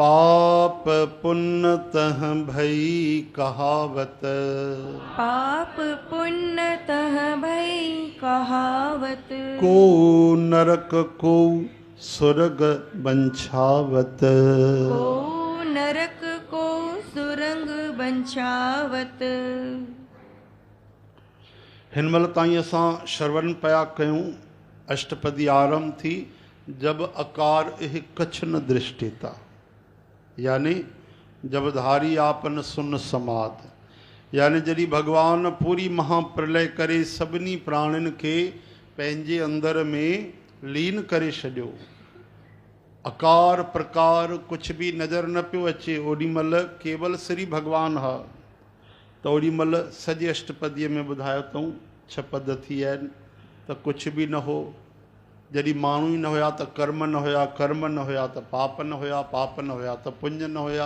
पाप पुण्य तह भई कहावत। पाप पुण्य तह भई कहावत। को नरक को सुरग बंछावत। को नरक को सुरंग बंछावत। हिनमल ताईं असां श्रवण पया कयूं। अष्टपदी आरंभ थी जब अकार इह कछ न दृष्टिता, यानी जब धारी आपन सुन समाद, यानी जॾहिं भगवान पूरी महाप्रलय करे सभिनी प्राणियुनि खे पंहिंजे अंदर में लीन करे छॾियो, अकार प्रकार कुछ भी नज़र न पियो अचे, ओॾीमहिल केवल श्री भगवान हा। त ओॾीमहिल सॼे अष्टपदीअ में ॿुधायो अथऊं, 6 पद थी आहिनि त कुछ भी न हो। जॾहिं माण्हू ई न हुया त कर्म न हुया, कर्म न हुया त पाप न हुया, पाप न हुया त पुण्य न हुया,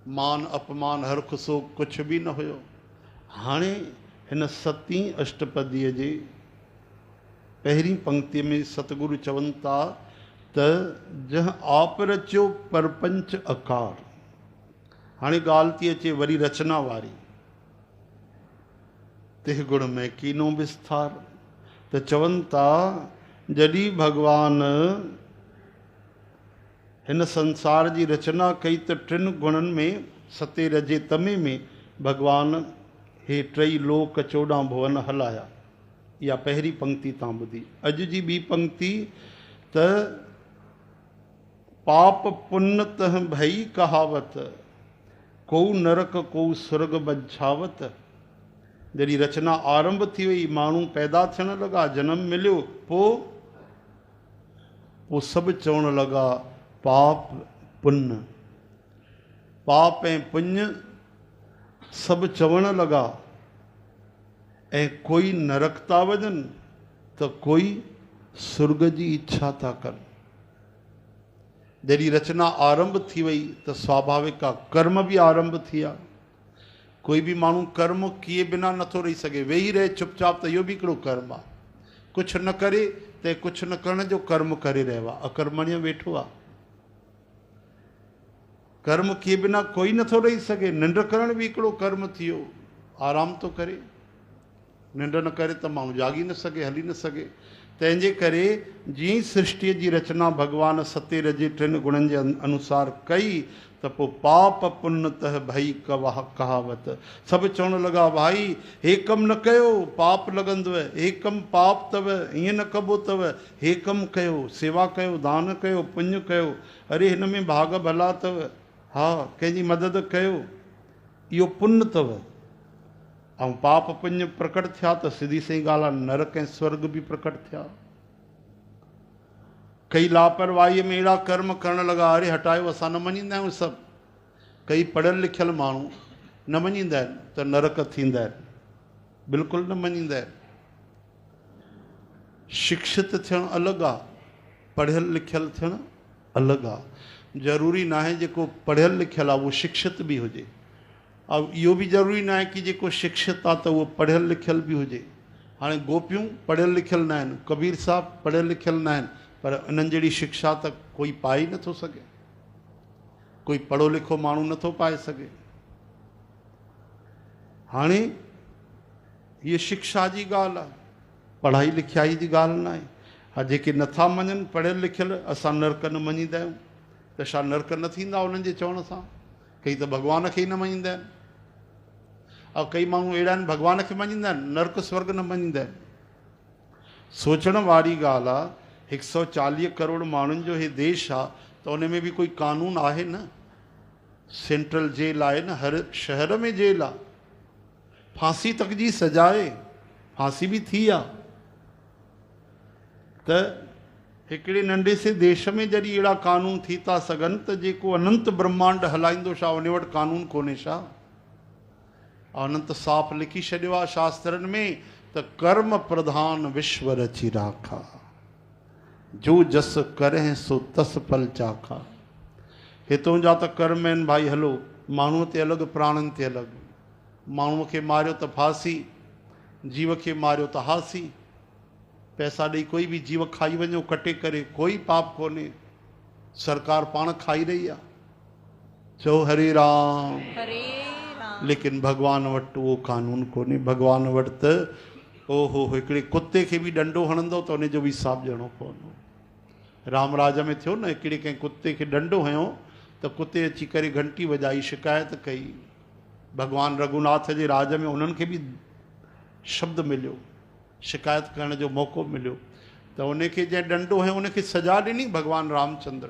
मान अपमान हर खुसो कुछ भी न हुयो। हाणे हिन 7वीं अष्टपदीअ जे पहिरीं पंक्तिअ में सतगुरु चवनि था त जह आप रचियो परपंच अकार। हाणे ॻाल्हि थी अचे वरी रचना वारी, तिह गुण में कीनो विस्तार। त चवनि था जॾहिं भगवान हिन संसार जी रचना कई त 3 गुणनि में, सते रजे तमे में भगवान हे 3 लोक 14 भुवन हलाया। इहा पहिरीं पंक्ति तव्हां ॿुधी। अॼु जी ॿी पंक्ति त पाप पुण्य तह भई कहावत, को नरक को सुर्ग बंछावत। जॾहिं रचना आरंभ थी वई, माण्हू पैदा थियण लॻा, जनम मिलियो, पोइ सभु चवण लॻा पाप पुण्य, पाप ऐं पुण्य सभु चवण लॻा। ऐं कोई नरक था वञनि त कोई सुर्ग जी इच्छा था कनि। जॾहिं रचना आरंभ थी वई त स्वाभाविक आहे कर्म बि आरंभ थी विया। कोई बि माण्हू कर्म किए बिना नथो रही सघे, वेही रहे चुपचाप, त इहो बि हिकिड़ो कर्म आहे। कुझु न करे त कुझु न करण जो कर्म करे रहियो आहे, अकर्मण्य वेठो आहे। कर्म किए बिना कोई नथो रही सघे। निंड करण बि हिकिड़ो कर्म थी वियो, आराम थो करे। निंड न करे त माण्हू जागी न सघे, हली न सघे। तंहिंजे करे जीअं ई सृष्टिअ जी रचना भगवान सते रजे 3 गुणनि जे अनुसार कई त पोइ पाप पुण्य तह भई कहावत। सभु चवण लॻा भाई हे कमु न कयो पाप लॻंदव, हे कमु पाप अथव, ईअं न कबो अथव, हे कमु कयो, सेवा कयो, दान कयो, पुण्य कयो, अरे हिन में भाग भला अथव, हा कंहिंजी मदद कयो, इहो पुण्य अथव। ऐं पाप पुण्य प्रकट थिया त सिधी सही ॻाल्हि आहे, नरक ऐं स्वर्ग बि प्रकट थिया। कई लापरवाहीअ में अहिड़ा कर्म करण लॻा, अरे हटायो असां न मञींदा आहियूं सभु। कई पढ़ियल लिखियल माण्हू न मञींदा आहिनि त नरक थींदा आहिनि, बिल्कुलु न मञींदा आहिनि। शिक्षित थियणु अलॻि आहे, पढ़ियल लिखियल थियणु अलॻि आहे। ज़रूरी न आहे जेको पढ़ियल लिखियल आहे उहो शिक्षित बि हुजे, ऐं इहो बि ज़रूरी न आहे कि जेको शिक्षित आहे त उहो पढ़ियल लिखियल बि हुजे। हाणे गोपियूं पढ़ियल लिखियल न आहिनि, कबीर साहब पढ़ियल लिखियल न आहिनि, पर उन्हनि जहिड़ी शिक्षा त कोई पाए ई नथो सघे, कोई पढ़ो लिखो माण्हू नथो पाए सघे। हाणे हीअ शिक्षा जी ॻाल्हि आहे, पढ़ाई लिखाई जी ॻाल्हि न आहे। हा जेके नथा मञनि पढ़ियल लिखियल, असां नर्क न मञींदा आहियूं, त छा नर्क न थींदा उन्हनि जे चवण सां? कई त भॻवान खे ई न मञींदा आहिनि, ऐं कई माण्हू अहिड़ा आहिनि भॻवान खे मञींदा आहिनि, नर्क स्वर्ग न मञींदा आहिनि। सोचण वारी ॻाल्हि आहे, 140 करोड़ माण्हुनि जो हे देश आहे, त उन में बि कोई कानून आहे न। सेंट्रल जेल आहे न, हर शहर में जेल आहे, फांसी तक जी सजा आहे, फांसी बि थी आहे। त हिकिड़े नंढे से देश में जॾहिं अहिड़ा कानून थी था सघनि त जेको अनंत ब्रह्मांड हलाईंदो छा उन वटि कानून कोन्हे छा? अनंत साफ़ लिखी छॾियो आहे शास्त्रनि में त कर्म प्रधान विश्व रची राखा, जो जस करे सो तस फल चाखा। हितों जा त कर्म आहिनि भाई, हलो माण्हूअ ते अलॻि प्राणनि ते अलॻि। माण्हूअ खे मारियो त फांसी, जीव खे मारियो त हासी। पैसा ॾेई कोई बि जीव खाई वञो कटे करे, कोई पाप कोन्हे। सरकार पाण खाई रही आहे। चओ हरे राम। हरे राम। लेकिन भगवान वटि उहो कानून कोन्हे। भगवान वटि त ओहो हिकिड़े कुते खे बि डंडो हणंदो त उनजो बि हिसाबु ॾियणो पवंदो। रामराज में थियो न, हिकिड़े कंहिं कुते खे डंडो हयो त कुते अची करे घंटी वॼाई, शिकायत कई। भगवान रघुनाथ जे राज में उन्हनि खे बि शब्द मिलियो, शिकायत करण जो मौक़ो मिलियो, त उनखे जंहिं डंडो हयो उनखे सजा ॾिनी भगवान रामचंद्र।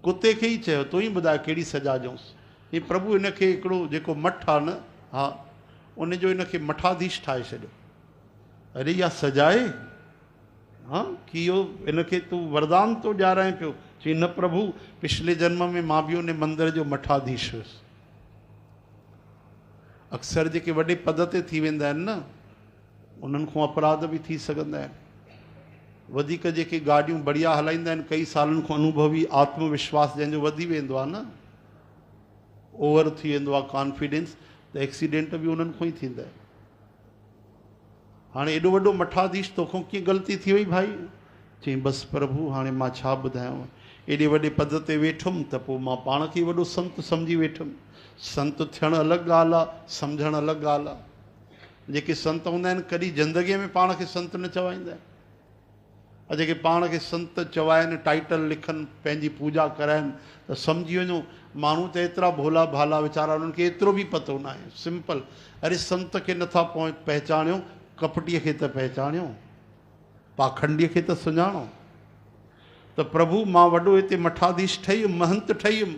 कुते खे ई चयो तूं ई ॿुधाए कहिड़ी सजा ॾियूंसि। ही प्रभु इनखे हिकिड़ो जेको मठ आहे न, हा उनजो इनखे मठाधीश ठाहे छॾियो। अरे इहा सजा आहे? हाँ कि इहो इनखे तूं वरदान तो ॾियाराए पियो। चई न प्रभु, पिछले जन्म में मां बि उन मंदिर जो मठाधीश हुयुसि। अक्सर जेके वॾे पद ते थी वेंदा आहिनि न, उन्हनि खां अपराध बि थी सघंदा आहिनि। वधीक जेके गाॾियूं बढ़िया हलाईंदा आहिनि, कई सालनि खां अनुभवी, आत्मविश्वास जंहिंजो वधी वेंदो आहे न, ओवर थी वेंदो आहे कॉन्फिडेंस, त एक्सीडेंट बि उन्हनि खां ई थींदा आहिनि। हाणे एॾो वॾो मठाधीश तोखां कीअं ग़लती थी वई भाई? चई बसि प्रभु हाणे मां छा ॿुधायांव, एॾे वॾे पद ते वेठुमि त पोइ मां पाण खे वॾो संत सम्झी वेठुमि। संत थियणु अलॻि ॻाल्हि आहे, सम्झणु अलॻि ॻाल्हि आहे। जेके संत हूंदा आहिनि कॾहिं ज़िंदगीअ में पाण खे संत न चवाईंदा आहिनि। ऐं जेके पाण खे संत चवाइनि, टाइटल लिखनि, पंहिंजी पूजा कराइनि, त सम्झी वञो माण्हू त एतिरा भोला भाला वीचारा, उन्हनि खे एतिरो बि पतो न आहे। सिंपल, अरे संत खे नथा पहचानियो, कपटीअ खे त पहचानियो, पाखंडीअ खे त सुञाणो। त प्रभु मां वॾो हिते मठाधीश ठही वियुमि, महंत ठही वियुमि,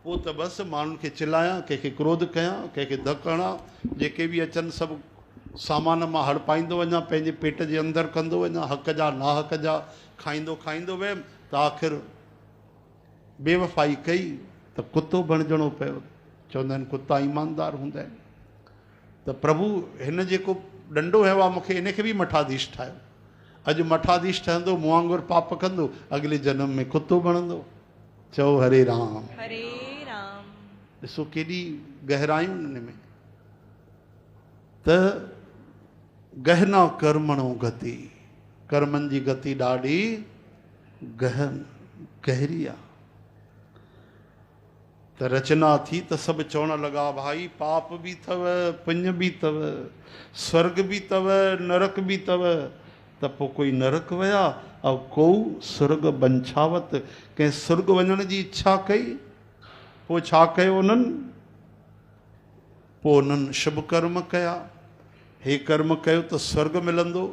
पोइ त बसि माण्हुनि खे चिलायां, कंहिंखे क्रोध कयां, कंहिंखे धकु हणां, जेके बि अचनि सभु सामान मां हड़पाईंदो वञा, पंहिंजे पेट जे अंदरि कंदो वञा, हक़ जा नाहक़ जा खाईंदो वियुमि, त आख़िर बेवफ़ाई कई त कुतो बणिजणो पियो। चवंदा आहिनि कुता ईमानदार हूंदा आहिनि। त प्रभु हिन जेको डंडो हयो आहे मूंखे, इनखे बि मठाधीश ठाहियो। अॼु मठाधीश ठहंदो, मूं वांगुरु पाप कंदो, अॻिले जन्म में कुतो बणंदो। चओ हरे राम। हरे राम। ॾिसो केॾी गहरायूं हिन में। त गहना कर्मणो गति, कर्मनि जी गति ॾाढी गहरी आहे। त रचना थी त सभु चवणु लॻा भाई पाप बि अथव, पुण्य बि अथव, स्वर्ग बि अथव, नरक बि अथव। त पोइ कोई नरक विया ऐं को स्वर्ग बंछावत, कंहिं स्वर्ग वञण जी इच्छा कई, पोइ छा कयो उन्हनि? पोइ उन्हनि शुभ कर्म कया। हे कर्म कयो त स्वर्ग मिलंदो,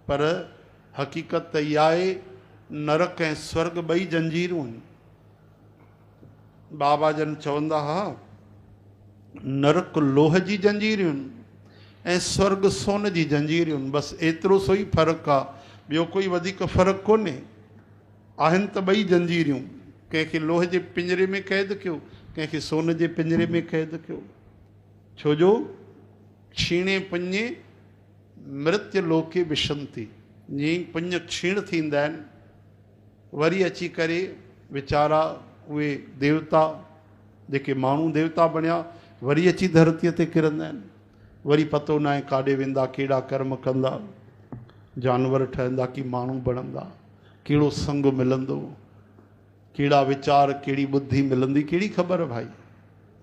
पर हक़ीक़त त इहा आहे नरक ऐं स्वर्ग ॿई जंजीरूं आहिनि। बाबा जन चवंदा हुआ नरक लोह जी जंजीरियूं आहिनि ऐं स्वर्ग सोन जी जंजीरियूं आहिनि। बसि एतिरो सो ई फ़र्क़ु आहे, ॿियो कोई वधीक फ़र्क़ु कोन्हे। आहिनि त ॿई जंजीरियूं, कंहिंखे लोह जे पिंजरे में क़ैद कयो, कंहिंखे सोन जे पिंजरे में क़ैद कयो। छो जो क्षीणे पुञे मृत्य लोके विशंति, जीअं पुञ क्षीण थींदा आहिनि, वरी अची करे वीचारा उहे देवता, जेके माण्हू देवता बणिया, वरी अची धरतीअ ते किरंदा आहिनि। वरी पतो न आहे काॾे वेंदा, कहिड़ा कर्म कंदा, जानवर ठहंदा कि माण्हू बणंदा, कहिड़ो संग मिलंदो, कहिड़ा वीचार, कहिड़ी बुद्धि मिलंदी, कहिड़ी ख़बर भाई,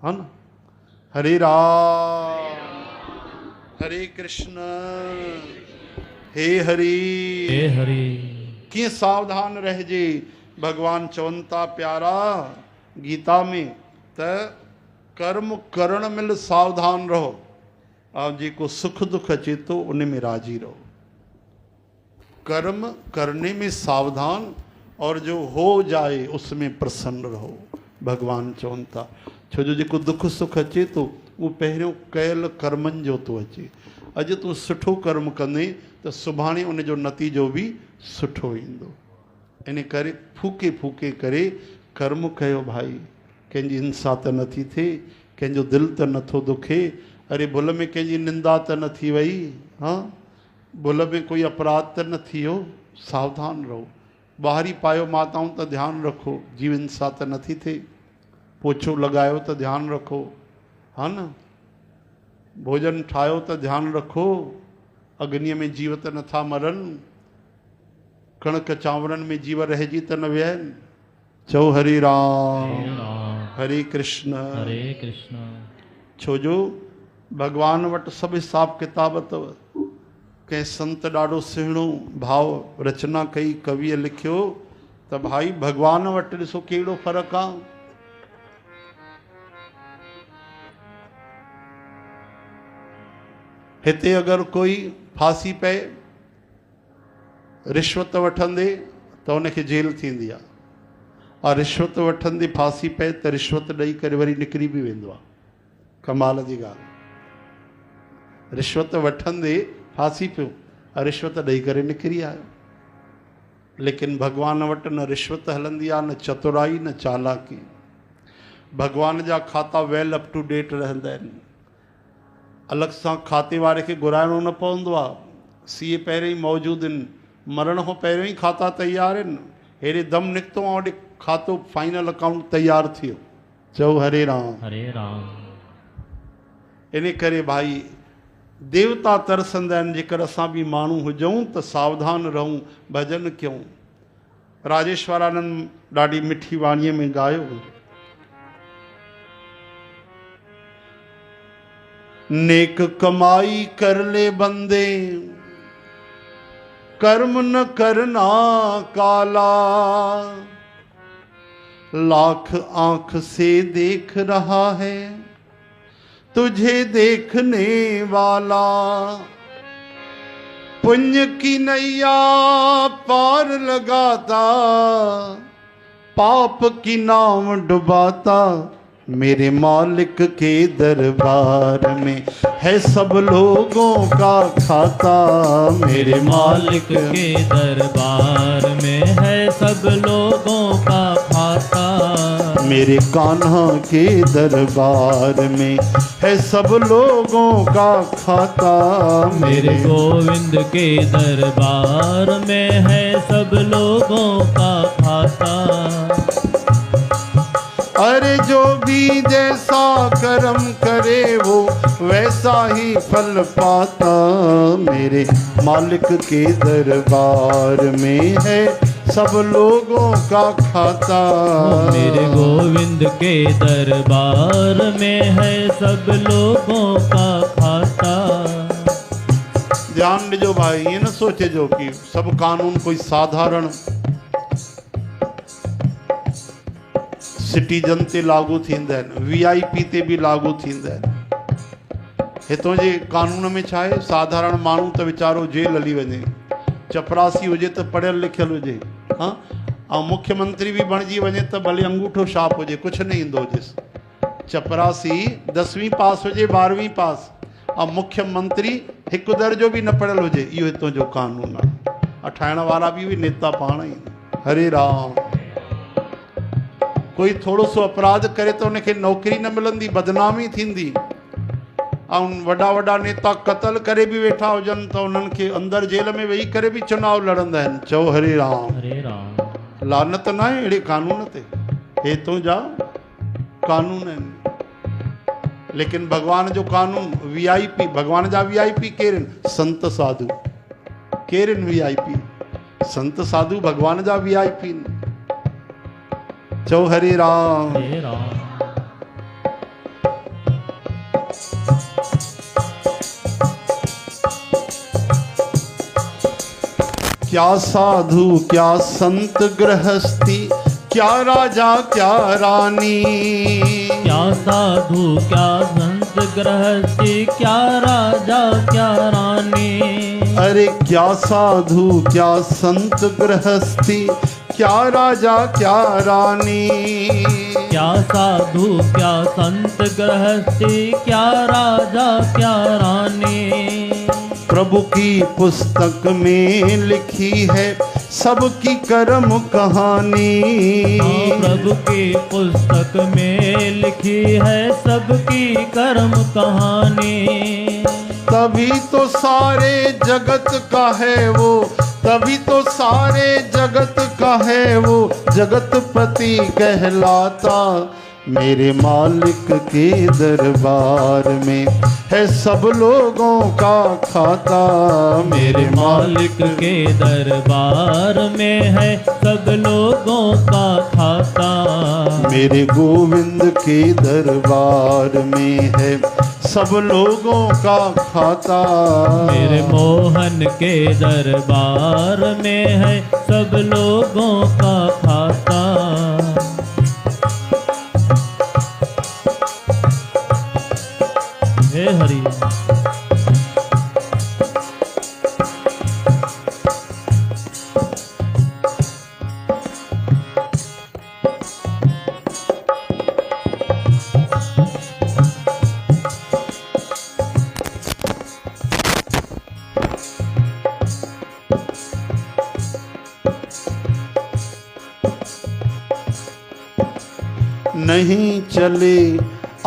हा न। हरे राम, हरे कृष्ण, हे हरि। कीअं सावधान रहिजे। भगवान चवनि था प्यारा गीता में त कर्म करण महिल सावधान रहो, और जेको सुख दुख अचे थो उन में राजी रहो। कर्म करने में सावधान और जो हो जाए उसमें प्रसन्न रहो, भगवान चवनि था। छो जो जेको दुख सुख अचे थो उहो पहिरियों कयल कर्मनि जो थो अचे। अॼु तूं सुठो कर्म कंदे त सुभाणे उनजो नतीजो बि सुठो ईंदो। इन करे फूके फूके करे कर्म कयो भाई। कंहिंजी हिंसा त नथी थिए, कंहिंजो दिलि त नथो दुखे। अरे भुल में कंहिंजी निंदा त न थी वई, हाँ भुल में कोई अपराध त न थी वियो। सावधान रहो। ॿाहिरी पायो माताऊं त ध्यानु रखो, जीव हिंसा त नथी थिए। पोछो लॻायो त ध्यानु रखो, हा न। भोजन ठाहियो त ध्यानु रखो, अग्नीअ में जीव त नथा मरनि, कणक चांवरनि में जीव रहिजी त न विया आहिनि। चौ हरे राम हरे राम हरे कृष्ण हरे कृष्ण। छो जो भगवान वटि सभु हिसाब किताब अथव। कंहिं संत ॾाढो सुहिणो भाव रचना कई, कविअ लिखियो त भाई भगवान वटि ॾिसो कहिड़ो फ़र्क़ु आहे। हिते अगरि कोई फांसी पए रिश्वत वठंदे त उनखे जेल थींदी आहे, और रिश्वत वठंदे फांसी पए त रिश्वत ॾेई करे वरी निकिरी बि वेंदो आहे। कमाल जी ॻाल्हि। रिश्वत वठंदे फांसी पियो, रिश्वत ॾेई करे निकिरी आयो। लेकिन भगवान वटि न रिश्वत हलंदी आहे, न चतुराई, न चालाकी। भगवान जा खाता वेल अप टू डेट रहंदा आहिनि। अलॻि सां खाते वारे खे घुराइणो न पवंदो आहे। सीए पहिरियों ई मौजूदु आहिनि, मरण खां पहिरियों ई खाता तयारु आहिनि। हेॾे दम निकितो ऐं होॾे खातो फाइनल अकाउंट तयारु थियो। चओ हरे राम हरे राम। इन करे भाई देवता तरसंदा आहिनि जेकर असां बि माण्हू हुजूं त सावधान रहूं, भॼन कयूं। राजेश्वरानंद ॾाढी मिठी वाणीअ में ॻायो, नेक कमाई कर ले बंदे कर्म न करना काला, लाख आंख से देख रहा है तुझे देखने वाला। पुण्य की नैया पार लगाता, पाप की नाव डुबाता, मेरे मालिक के दरबार में है सब लोगों का खाता। मेरे मालिक के दरबार में है सब लोगों का खाता। मेरे कान्हा के दरबार में है सब लोगों का खाता। मेरे गोविंद के दरबार में है सब लोगों का खाता। अरे जो भी जैसा कर्म करे वो वैसा ही फल पाता। मेरे मालिक के दरबार में है सब लोगों का खाता। मेरे गोविंद के दरबार में है सब लोगों का खाता। ध्यान ॾिजो भाई, ये न सोचे जो कि सब कानून कोई साधारण सिटीजन ते लागू थींदा आहिनि, VIP ते बि लागू थींदा आहिनि। हितों जे कानून में छा आहे, साधारण माण्हू त वीचारो जेल हली वञे, चपरासी हुजे त पढ़ियल लिखियल हुजे, हाँ, ऐं मुख्यमंत्री बि बणिजी वञे त भले अंगूठो छाप हुजे, कुझु न ईंदो हुजेसि। चपरासी 10वीं पास हुजे, 12वीं पास, ऐं मुख्यमंत्री हिकु दर्जो बि न पढ़ियल हुजे। इहो हितों जो कानून आहे। ठाहिण वारा बि नेता पाण ई। हरे राम। कोई थोड़ो सो अपराध करे तो उनखे नौकरी न मिलंदी, बदनामी थींदी। ऐं वॾा वॾा नेता क़तल करे बि वेठा हुजनि त उन्हनि खे अंदरि जेल में वेही करे बि चुनाव लड़ंदा आहिनि। चओ हरे राम। हरे राम। लानत न आहे अहिड़े कानून ते, हितों जा कानून आहिनि। लेकिन भगवान जो कानून VIP, भगवान जा VIP केरु आहिनि? संत साधु। केरु आहिनि VIP? संत साधु भगवान जा VIP आहिनि। चओ हरे राम। हरे राम। क्या साधु क्या संत गृहस्थी, क्या राजा क्या रानी। क्या साधु क्या संत गृहस्थी, क्या राजा क्या रानी। अरे क्या साधु क्या संत गृहस्थी, क्या राजा क्या रानी। क्या साधु क्या संत गृहस्थी, क्या राजा क्या रानी। प्रभु की पुस्तक में लिखी है सबकी कर्म कहानी। प्रभु की पुस्तक में लिखी है सबकी कर्म कहानी। तभी तो सारे जगत का है वो, तभी तो सारे जगत का है वो, जगतपति कहलाता। मेरे मालिक के दरबार में है सब लोगों का खाता। मेरे मालिक के दरबार में है सब लोगों का खाता। मेरे गोविंद के दरबार में है सब लोगों का खाता। मेरे मोहन के दरबार में है सब लोगों का खाता। हे हरि। नहीं चले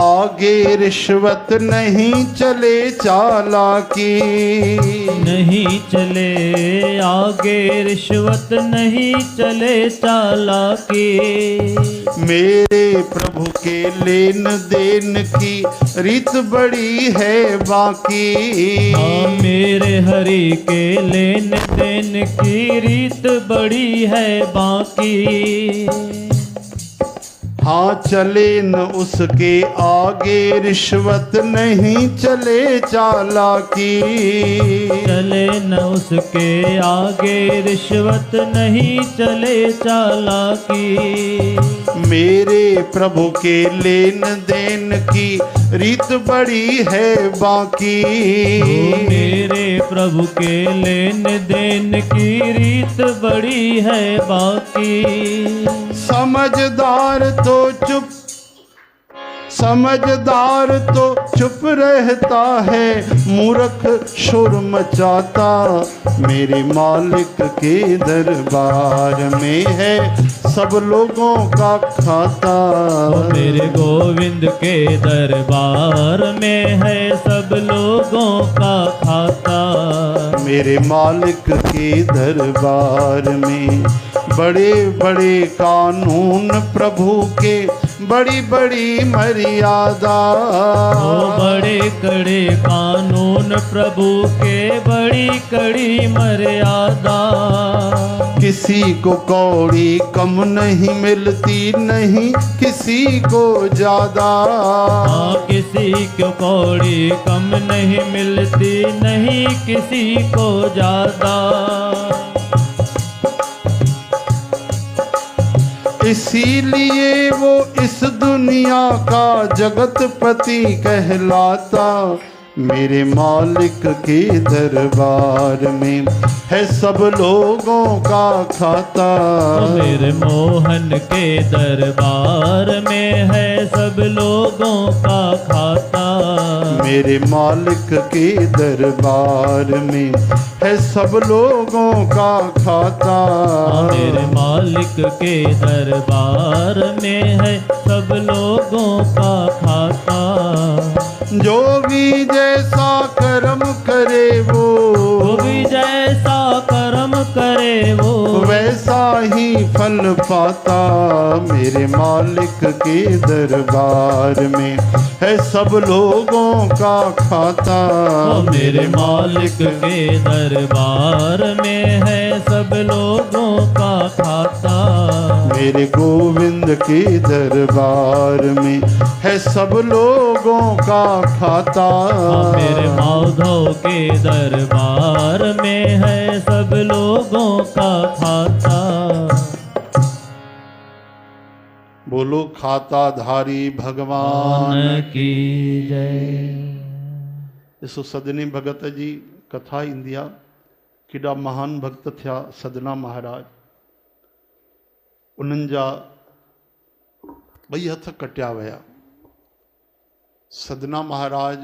आगे रिश्वत, नहीं चले चालाकी, नहीं चले आगे रिश्वत, नहीं चले चालाकी। मेरे प्रभु के लेन देन की रीत बड़ी है बाकी। हाँ मेरे हरि के लेन देन की रीत बड़ी है बाकी। हाँ चले न उसके आगे रिश्वत, नहीं चले चालाकी। चले न उसके आगे रिश्वत, नहीं चले चालाकी। मेरे प्रभु के लेन देन की रीत बड़ी है बाकी। मेरे प्रभु के लेन देन की रीत बड़ी है बाकी। समझदार तो चुप रहता है, मूर्ख शोर मचाता। मेरे मालिक के दरबार में है सब लोगों का खाता। मेरे गोविंद के दरबार में है सब लोगों का खाता। मेरे मालिक के दरबार में बड़े बड़े कानून प्रभु के, बड़ी बड़ी मर्यादा। बड़े कड़े कानून प्रभु के, बड़ी कड़ी मर्यादा। किसी को कौड़ी कम नहीं मिलती, नहीं किसी को ज्यादा। किसी को कौड़ी कम नहीं मिलती, नहीं किसी को ज्यादा। इसीलिए वो इस दुनिया का जगतपति कहलाता। मेरे मालिक के दरबार में है सब लोगों का खाता। मेरे मोहन के दरबार में है सब लोगों का खाता। मेरे मालिक के दरबार में है सब लोगों का खाता। मेरे मालिक के दरबार में है सब लोगों का खाता। जो भी जैसा कर्म करे वो भी जैसा कर्म करे वो वैसा ही फल पाता। मेरे मालिक के दरबार में है सब लोगों का खाता। मेरे मालिक के दरबार में है सब लोगों का खाता। मेरे गोविंद के दरबार में है सब लोगों का खाता। मेरे माधव के दरबार में है सब लोगों का खाता। बोलो खाता धारी भगवान की जय। ॾिसो सदनी भगत जी कथा ईंदी आहे, केॾा महान भक्त थिया सदना महाराज। उन्हनि जा ॿई हथ कटिया विया। सदना महाराज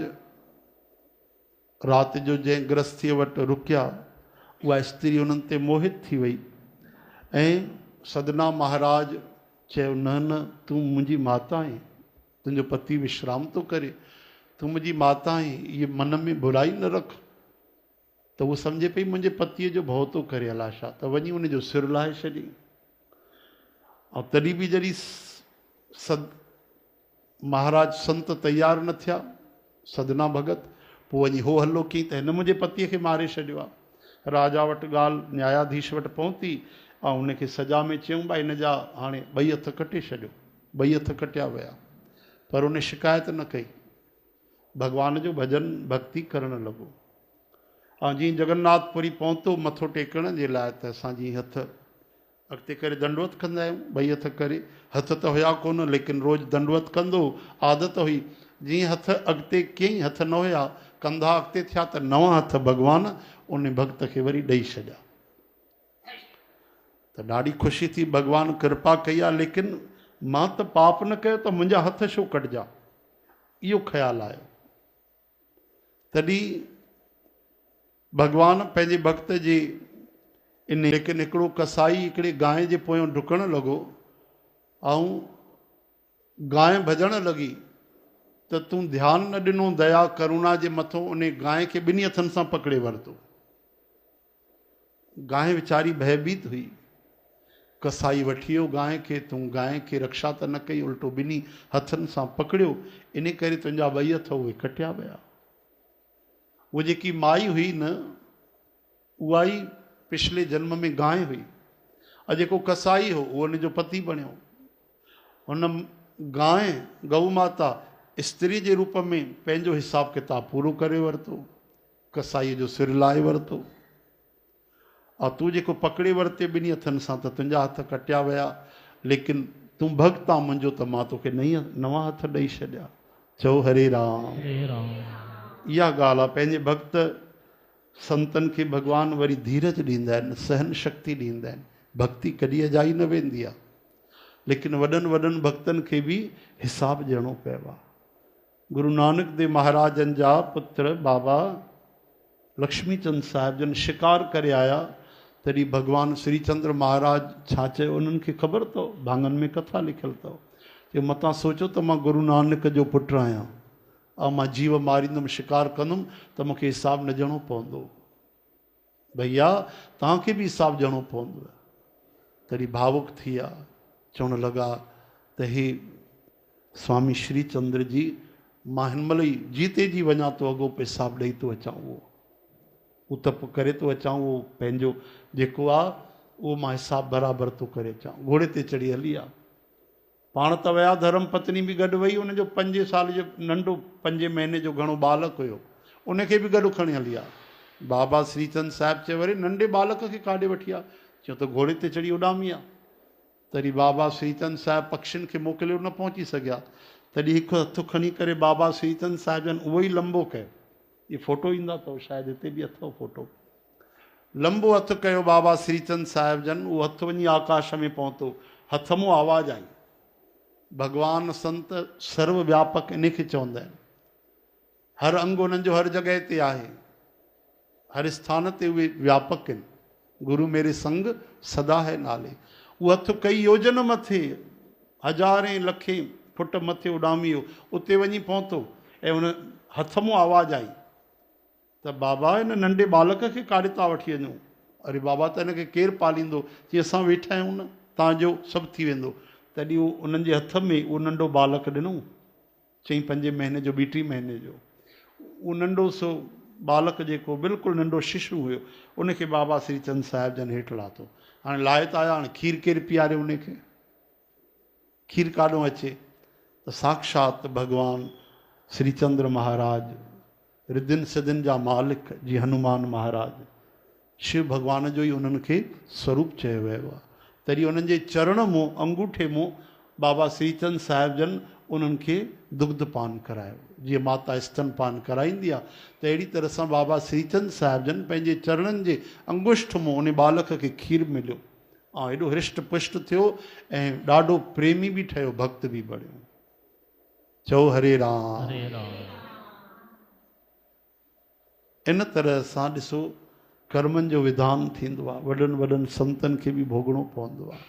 राति जो जंहिं गृहस्थीअ वटि रुकिया, उहा स्त्री उन्हनि ते मोहित थी वई ऐं सदना महाराज चयो, न न तूं मुंहिंजी माता आहीं, तुंहिंजो पति विश्राम थो करे, तूं मुंहिंजी माता आहीं, इहे मन में बुराई न रख। त उहो सम्झे पई मुंहिंजे पतीअ जो भउ थो करे, अलाह छा, त वञी उनजो सिर लाहे छॾी। ऐं तॾहिं बि जॾहिं महाराज संत तैयार न थिया सदना भगत, पोइ वञी हो हलो कई त हिन मुंहिंजे पतीअ खे मारे छॾियो आहे। राजा वटि ॻाल्हि न्यायाधीश वटि पहुती ऐं उनखे सजा में चयूं भाई हिन जा हाणे ॿई हथ कटे छॾियो। ॿई हथ कटिया विया, पर उन शिकायत न कई, भॻवान जो भॼन भक्ति करणु लॻो। ऐं जीअं जगन्नाथपुरी पहुतो मथो टेकण जे लाइ त असां जीअं हथ अॻिते करे दंडवत कंदा आहियूं, ॿई हथ करे, हथ त हुया कोन लेकिन रोज़ु दंडवत कंदो, आदत हुई। जीअं हथ अॻिते कयईं, हथ न हुया, कंधा अॻिते थिया त नवां हथ भॻवान उन भक्त खे वरी ॾेई छॾिया। त ॾाढी ख़ुशी थी, भॻवान कृपा कई आहे, लेकिन मां त पाप न कयो त मुंहिंजा हथ छो कटिजा, इहो ख़्यालु आयो। तॾहिं भॻवान पंहिंजे भक्त जे इन, लेकिन हिकिड़ो कसाई हिकिड़े गांइ जे पोयों डुकणु लॻो ऐं गांइ भॼणु लॻी त तूं ध्यानु न ॾिनो दया करुणा जे मथां, उन गांइ खे ॿिन्ही हथनि सां पकिड़े वरितो। गांइ वीचारी भयभीत हुई, कसाई वठी वियो गांइ खे, तूं गांइ खे रक्षा त न कई, उल्टो ॿिन्ही हथनि सां पकिड़ियो, इन करे तुंहिंजा ॿई हथ उहे कटिया विया। उहा जेकी माई हुई न, उहा ई पिछले जन्म में गांइ हुई, ऐं जेको कसाई हो उहो हुनजो पति बणियो। हुन गांइ गऊ माता स्त्री जे रूप में पंहिंजो हिसाब किताब पूरो करे वरितो, कसाईअ जो सिर लाहे वरितो। ऐं तूं जेको पकिड़े वरिते ॿिन्ही हथनि सां त तुंहिंजा हथ कटिया विया, लेकिन तूं भक्त आहे मुंहिंजो त मां तोखे नवां हथ ॾेई छॾिया। चओ हरे राम। हरे राम। इहा ॻाल्हि आहे, पंहिंजे भक्त संतनि खे भॻवान वरी धीरज ॾींदा आहिनि, सहन शक्ति ॾींदा आहिनि। भक्ति कॾहिं अजाई न वेंदी आहे, लेकिन वॾनि वॾनि भक्तनि खे बि हिसाबु ॾियणो पियो आहे। गुरु नानक देव महाराजनि जा पुत्र बाबा लक्ष्मीचंद साहिब जन शिकार करे आया, तॾहिं भॻवान श्रीचंद्र महाराज छा चयो उन्हनि खे ख़बर अथव? भाङनि में कथा लिखियलु अथव कि मतां सोचो त मां गुरु नानक जो पुटु आहियां ऐं मां जीव मारींदुमि, शिकार कंदुमि त मूंखे हिसाबु न ॾियणो पवंदो। भैया तव्हांखे बि हिसाबु ॾियणो पवंदो। तॾहिं भावुक थी विया, चवणु लॻा त हे स्वामी श्रीचंद्र जी, मां हिन महिल ई जीते जी वञा थो, अॻो हिसाबु ॾेई थो अचां, उहो तप करे थो अचां, उहो पंहिंजो जेको आहे उहो मां हिसाबु बराबरि थो करे अचां। घोड़े ते चढ़ी हली आहे, पाण त विया, धर्म पत्नी बि गॾु वई, हुनजो 5 साल जो नंढो 5 महीने जो घणो बालक हुयो, उनखे बि गॾु खणी हली आहे। बाबा श्रीचंद साहिबु चयो वरी नंढे बालक खे काॾे वठी आहे? चयो त घोड़े ते चढ़ी उॾामी आहे। तॾहिं बाबा श्रीचंद साहिबु पक्षियुनि खे मोकिलियो, न पहुची सघिया। तॾहिं हिकु हथु खणी करे बाबा श्रीचंद साहिब जन उहो ई लंबो कयो, ये फोटो ईंदा अथव, शायदि हिते बि अथव फोटो। लंबो हथु कयो बाबा श्रीचंद साहिब जन, उहो हथु वञी आकाश में पहुतो, हथ मां आवाज़ आई। भॻवान संत सर्वव्यापक इन खे चवंदा आहिनि, हर अंग उन्हनि जो हर जॻह ते आहे, हर स्थान ते उहे व्यापक आहिनि। गुरु मेरे संग सदा है नाले। उहो हथु कई योजन मथे, हज़ारें लखे फुट मथे उॾामी वियो, उते वञी पहुतो ऐं उन हथ मां आवाज़ आई त बाबा हिन नंढे बालक खे काॾे था वठी वञूं? अरे बाबा त हिनखे केरु पालींदो? चई असां वेठा आहियूं न, तव्हांजो सभु थी वेंदो। तॾहिं उहो उन्हनि जे हथ में उहो नंढो बालक ॾिनो, चई 5 महीने जो 2 महीने जो, उहो नंढो सो बालक जेको बिल्कुलु नंढो शिशु हुयो, उनखे बाबा श्रीचंद साहिब जन हेठि लाथो। हाणे लाहे त आया, हाणे खीर केरु पीआरे उनखे? खीर काॾों अचे? त साक्षात भॻवान श्रीचंद्र महाराज, रिद्धिन सिद्धिन जा मालिक जीअं हनुमान महाराज, शिव भॻवान जो ई उन्हनि खे स्वरूप चयो वियो आहे। तॾहिं उन्हनि जे चरण मों, अंगूठे मों बाबा श्रीचंद साहिब जन उन्हनि खे दुग्ध पान करायो, जीअं माता स्तन पान कराईंदी आहे, त अहिड़ी तरह सां बाबा श्रीचंद साहिब जन पंहिंजे चरणनि जे अंगुष्ठ मों उन बालक खे खीर मिलियो ऐं एॾो हृष्ट पुष्ट थियो ऐं ॾाढो प्रेमी बि ठहियो, भक्त बि बणियो। चओ हरे राम। हरे राम। इन तरह सां ॾिसो कर्मनि जो विधान थींदो आहे, वॾनि वॾनि संतनि खे बि भोगणो पवंदो आहे।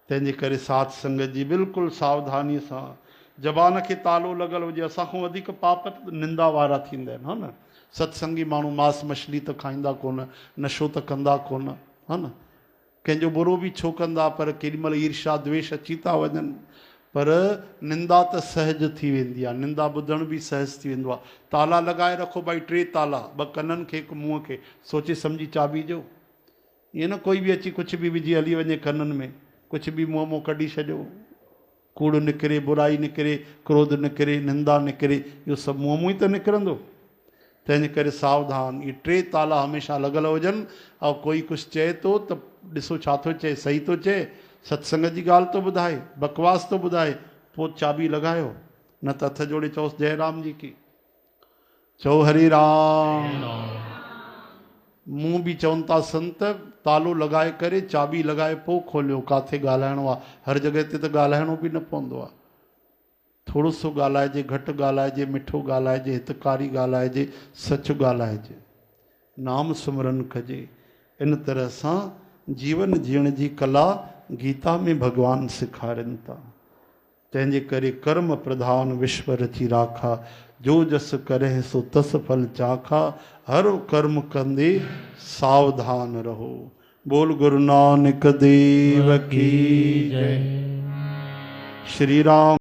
तंहिंजे करे साध संगत जी बिल्कुलु सावधानीअ सां, ज़बान खे तालो लॻल हुजे। असांखां वधीक पाप निंदा वारा थींदा आहिनि, हा न। सत्संगी माण्हू मांस मछली त खाईंदा कोन, नशो त कंदा कोन, हा न। कंहिंजो बुरो बि छो कंदा, पर केॾी महिल ईर्ष्या द्वेष अची था वञनि, पर निंदा त सहज थी वेंदी आहे, निंदा ॿुधण बि सहज थी वेंदो आहे। ताला लॻाए रखो भाई, 3 ताला, 2 कननि खे 1 मुंहं खे, सोचे सम्झी चाबी ॾियो। ईअं न कोई बि अची कुझु बि विझी हली वञे कननि में, कुझु बि मुंहं मां कढी छॾियो, कूड़ निकिरे, बुराई निकिरे, क्रोध निकिरे, निंदा निकिरे, इहो सभु मुंहं मां ई त निकिरंदो। तंहिंजे करे सावधान, इहे 3 ताला हमेशह लॻल हुजनि। ऐं कोई कुझु चए थो त ॾिसो छा थो चए, सही थो चए, सत्संग जी ॻाल्हि थो ॿुधाए, बकवास थो ॿुधाए, पोइ चाबी लॻायो, न त हथ जोड़े चओसि जय राम जी की, चओ हरि राम। मूं बि चवनि था संत, तालो लॻाए करे चाबी लॻाए पोइ खोलियो, किथे ॻाल्हाइणो आहे। हर जॻह ते त ॻाल्हाइणो बि न पवंदो आहे, थोरो सो ॻाल्हाइजे, घटि ॻाल्हाइजे, मिठो ॻाल्हाइजे, हितकारी ॻाल्हाइजे, सच ॻाल्हाइजे, नाम सिमरन कजे। इन तरह सां जीवन जीअण जी कला गीता में भगवान सेखारनि था। तंहिंजे करे कर्म प्रधान विश्व रची राखा, जो जस करे सो तस फल चाखा, हर कर्म कंदे सावधान रहो। बोल गुरु नानक देव की जय। श्री राम।